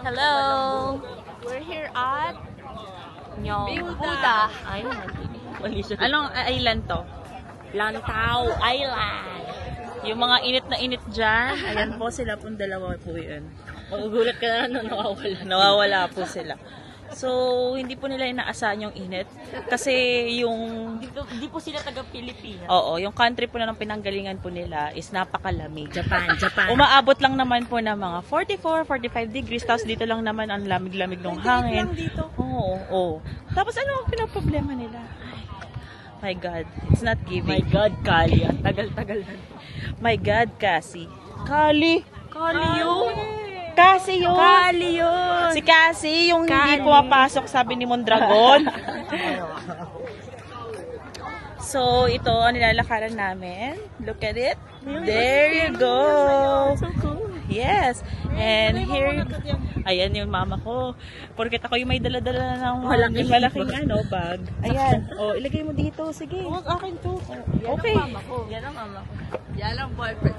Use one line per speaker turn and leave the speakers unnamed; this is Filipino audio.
Hello! We're here at Buda Island.
Anong island to?
Lantau Island.
Yung mga init na init dyan, ayan po sila pong dalawa po yun.
Magugulat ka na nung nawawala.
Nawawala po sila. So, hindi po nila inaasahan yung init. Kasi yung...
Hindi po sila taga-Pilipinas.
Oo, yung country po na ng pinanggalingan po nila is napakalamig.
Japan.
Umaabot lang naman po ng mga 44, 45 degrees. Tapos dito lang naman ang lamig-lamig ng hangin.
lang dito.
Oo. Tapos ano ang pinaproblema nila? My God, it's not giving.
My God, Kali. Ang tagal-tagal na.
My God, Cassie. Kali yun. Cassie yun.
Kali yun.
Si Cassie, yung hindi
Kali.
pumapasok, sabi ni Mondragon. So, ito ang nilalakaran namin. Look at it. There you go.
So cool.
Yes. And here, ayan yung mama ko. Porket ako yung may dala-dala ng malaking bag. Ayan. O, ilagay mo dito. Sige.
Huwag akin to.
Okay.
Yan ang mama ko. Yan ang boyfriend.